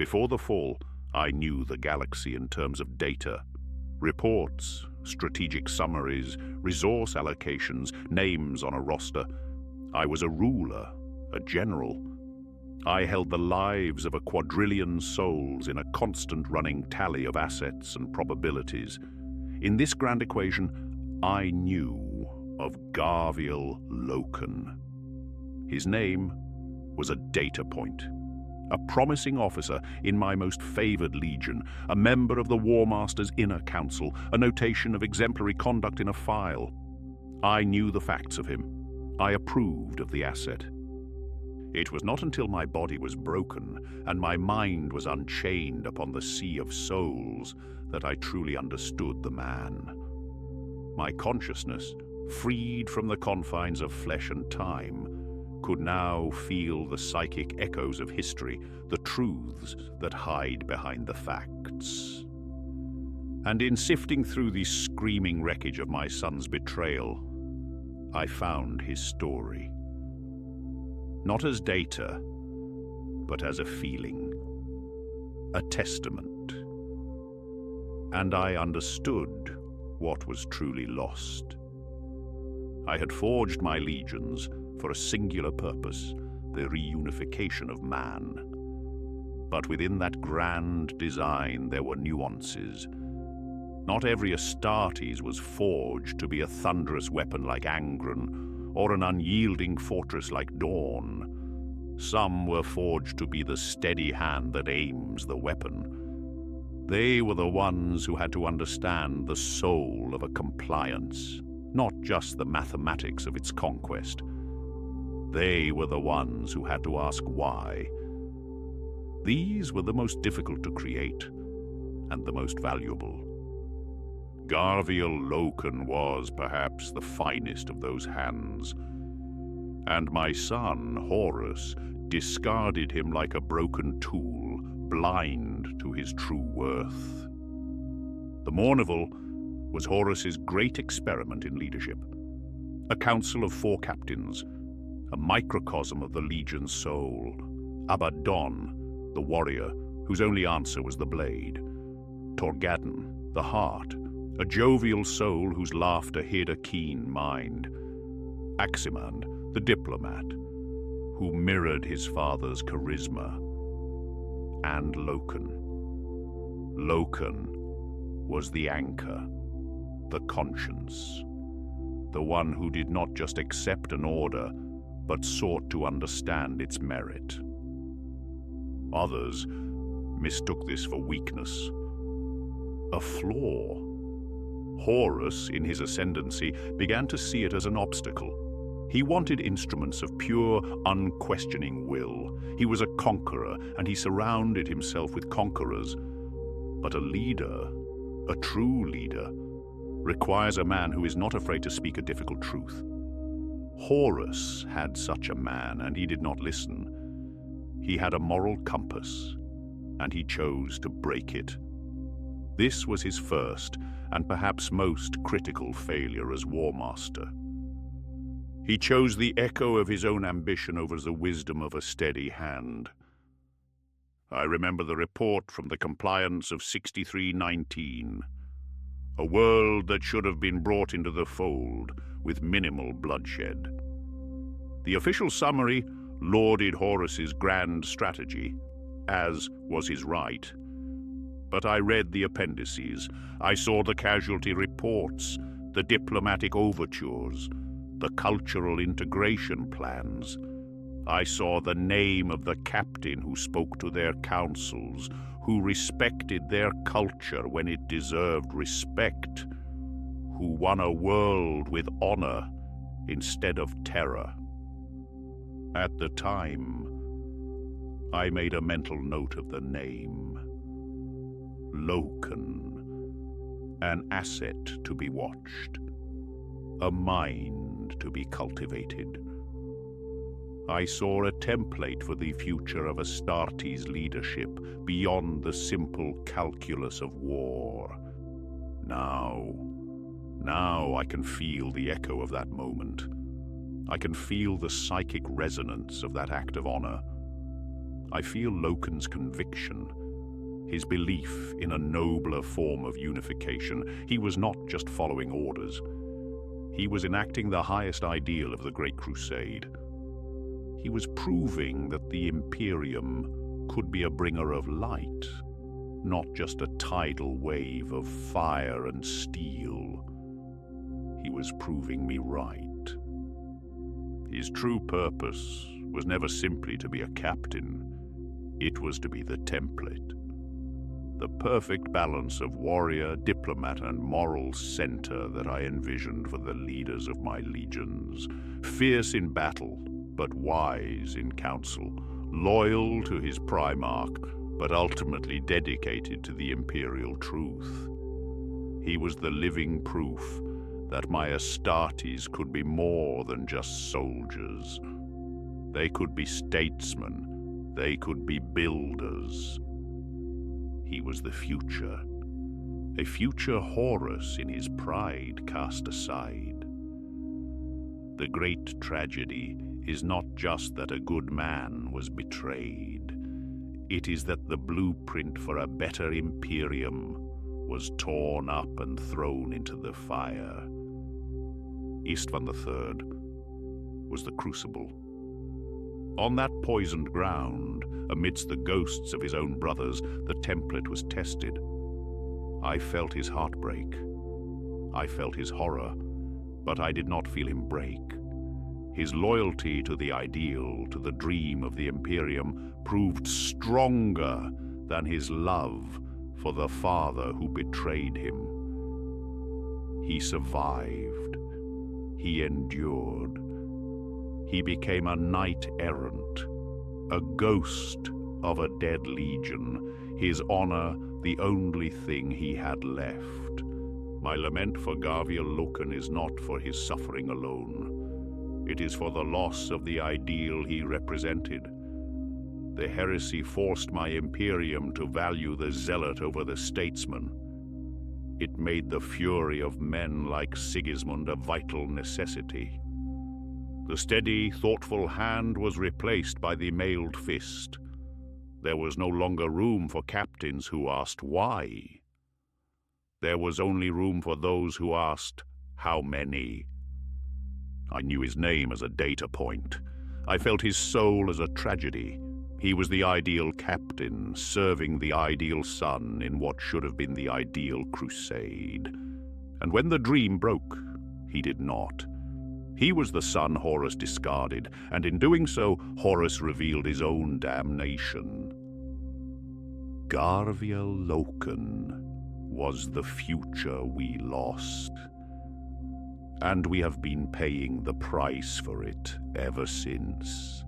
Before the fall, I knew the galaxy in terms of data. Reports, strategic summaries, resource allocations, names on a roster. I was a ruler, a general. I held the lives of a quadrillion souls in a constant running tally of assets and probabilities. In this grand equation, I knew of Garviel Loken. His name was a data point. A promising officer in my most favored legion, a member of the War Master's inner council, a notation of exemplary conduct in a file. I knew the facts of him. I approved of the asset. It was not until my body was broken and my mind was unchained upon the sea of souls that I truly understood the man. My consciousness, freed from the confines of flesh and time, could now feel the psychic echoes of history, the truths that hide behind the facts. And in sifting through the screaming wreckage of my son's betrayal, I found his story. Not as data, but as a feeling, a testament. And I understood what was truly lost. I had forged my legions for a singular purpose, the reunification of man. But within that grand design there were nuances. Not every Astartes was forged to be a thunderous weapon like Angron, or an unyielding fortress like Dawn. Some were forged to be the steady hand that aims the weapon. They were the ones who had to understand the soul of a compliance, not just the mathematics of its conquest. They were the ones who had to ask why. These were the most difficult to create and the most valuable. Garviel Loken was perhaps the finest of those hands, and my son, Horus, discarded him like a broken tool, blind to his true worth. The Mournival was Horus's great experiment in leadership, a council of 4 captains, a microcosm of the Legion's soul. Abaddon, the warrior, whose only answer was the blade. Torgadon, the heart, a jovial soul whose laughter hid a keen mind. Aximand, the diplomat, who mirrored his father's charisma. And Loken. Loken was the anchor, the conscience, the one who did not just accept an order, but sought to understand its merit. Others mistook this for weakness, a flaw. Horus, in his ascendancy, began to see it as an obstacle. He wanted instruments of pure, unquestioning will. He was a conqueror, and he surrounded himself with conquerors. But a leader, a true leader, requires a man who is not afraid to speak a difficult truth. Horus had such a man, and he did not listen. He had a moral compass, and he chose to break it. This was his first, and perhaps most critical failure as War Master. He chose the echo of his own ambition over the wisdom of a steady hand. I remember the report from the compliance of 6319, a world that should have been brought into the fold with minimal bloodshed. The official summary lauded Horus's grand strategy, as was his right. But I read the appendices. I saw the casualty reports, the diplomatic overtures, the cultural integration plans. I saw the name of the captain who spoke to their councils, who respected their culture when it deserved respect, who won a world with honor instead of terror. At the time, I made a mental note of the name. Loken, an asset to be watched, a mind to be cultivated. I saw a template for the future of Astartes leadership beyond the simple calculus of war. Now I can feel the echo of that moment. I can feel the psychic resonance of that act of honor. I feel Loken's conviction, his belief in a nobler form of unification. He was not just following orders. He was enacting the highest ideal of the Great Crusade. He was proving that the Imperium could be a bringer of light, not just a tidal wave of fire and steel. He was proving me right. His true purpose was never simply to be a captain. It was to be the template. The perfect balance of warrior, diplomat, and moral center that I envisioned for the leaders of my legions. Fierce in battle, but wise in counsel. Loyal to his Primarch, but ultimately dedicated to the imperial truth. He was the living proof that my Astartes could be more than just soldiers. They could be statesmen. They could be builders. He was the future, a future Horus in his pride cast aside. The great tragedy is not just that a good man was betrayed. It is that the blueprint for a better Imperium was torn up and thrown into the fire. Isstvan III was the crucible. On that poisoned ground, amidst the ghosts of his own brothers, the template was tested. I felt his heartbreak. I felt his horror, but I did not feel him break. His loyalty to the ideal, to the dream of the Imperium, proved stronger than his love for the father who betrayed him. He survived. He endured. He became a Knight-Errant, a ghost of a dead legion, his honor the only thing he had left. My lament for Garviel Loken is not for his suffering alone. It is for the loss of the ideal he represented. The heresy forced my Imperium to value the zealot over the statesman. It made the fury of men like Sigismund a vital necessity. The steady, thoughtful hand was replaced by the mailed fist. There was no longer room for captains who asked why. There was only room for those who asked, how many? I knew his name as a data point. I felt his soul as a tragedy. He was the ideal captain, serving the ideal son in what should have been the ideal crusade. And when the dream broke, he did not. He was the son Horus discarded, and in doing so, Horus revealed his own damnation. Garviel Loken was the future we lost, and we have been paying the price for it ever since.